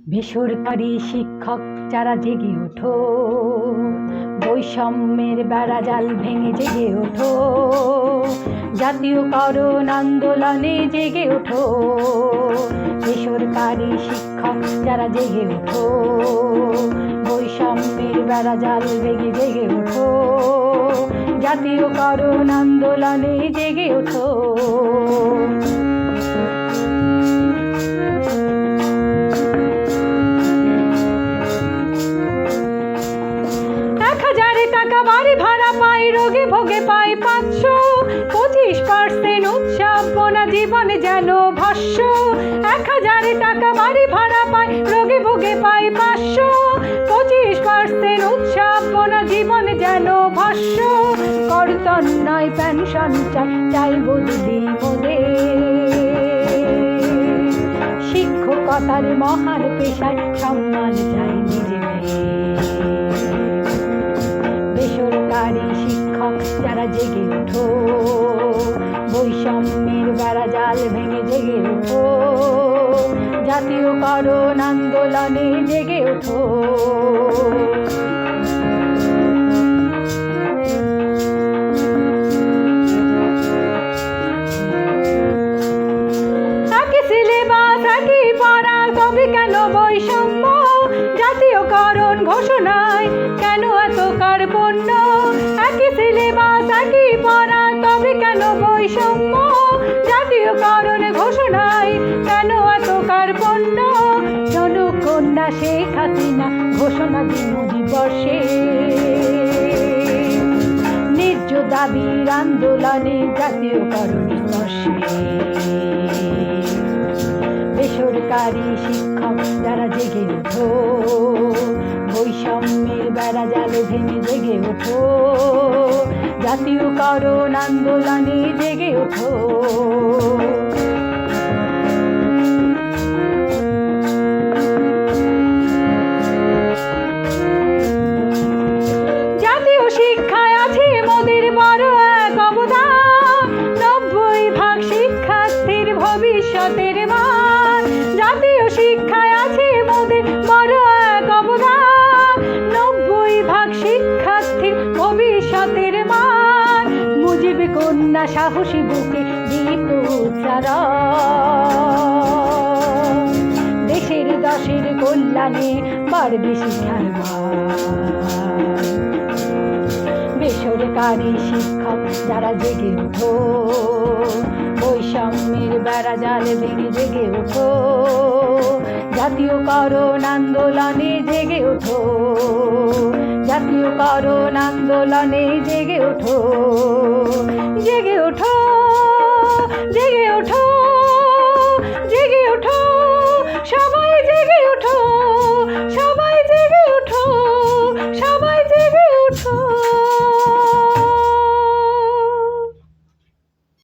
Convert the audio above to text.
বেসরকারি শিক্ষক যারা জেগে ওঠো, বৈষম্যের বেড়াজাল ভেঙে জেগে ওঠো, জাতীয়করণ আন্দোলনে জেগে ওঠো। বেসরকারি শিক্ষক যারা জেগে ওঠো, বৈষম্যের বেড়াজাল ভেঙে জেগে ওঠো, জাতীয়করণ আন্দোলনে জেগে ওঠো। টাকা বাড়ি ভাড়া পাই, রোগে ভোগে পাই 525% উৎসাবনা জীবনে যেন ভাষ্য। 1000 টাকা বাড়ি ভাড়া পাই, রোগে ভোগে পাই 525% উৎসাবনা জীবনে যেন ভাষ্য। কর্তন নয় পেনশন চাই, চাই বদলি মোদের। শিক্ষকতার মহান পেশায় সম্মান চাই নিজেকে। বেসরকারি শিক্ষক যারা জেগে ওঠো, বৈষম্যের বেড়াজাল ভেঙে জেগে ওঠো, জাতীয়করণ আন্দোলনে জেগে ওঠো। একই সিলেবাস একই পড়া, তবে কেন বৈষম্য? জাতীয়করণ ঘোষণায় কেন এত কার্পণ্য? একই সিলেবাস একই পড়া, তবে কেন বৈষম্য? জাতীয়করণ ঘোষণায় কেন এত কার্পণ্য? জনকন্যা শেখ হাসিনা ঘোষণা দিল দিবসে, ন্যায্য দাবির আন্দোলনে জাতীয়করণ স্পর্শে। বেসরকারি শিক্ষক যারা জেগে ওঠো, বৈষম্যের বেড়াজাল ভেঙে জেগে ওঠো, জাতীয়করণ আন্দোলনে জেগে ওঠো। জাতীয় শিক্ষায় আছে মোদের বড় এক অবদান, 90% শিক্ষার্থীর ভবিষ্যতের মান। জাতীয় শিক্ষায় আছে মোদের বড় এক অবদান, 90% শিক্ষার্থীর ভবিষ্যতের মান। মুজিব কন্যা সাহসী বুকে দীপ্ত উচ্চারণ, দেশের দশের কল্যাণে বাড়বে শিক্ষার মান। বেসরকারি শিক্ষক যারা জেগে ওঠো, বৈষম্যের বেড়াজাল ভেঙে জেগে ওঠো, জাতীয়করণ আন্দোলনে জেগে ওঠো, জাতীয়করণ আন্দোলনে জেগে ওঠো, জেগে ওঠো, জেগে ওঠো।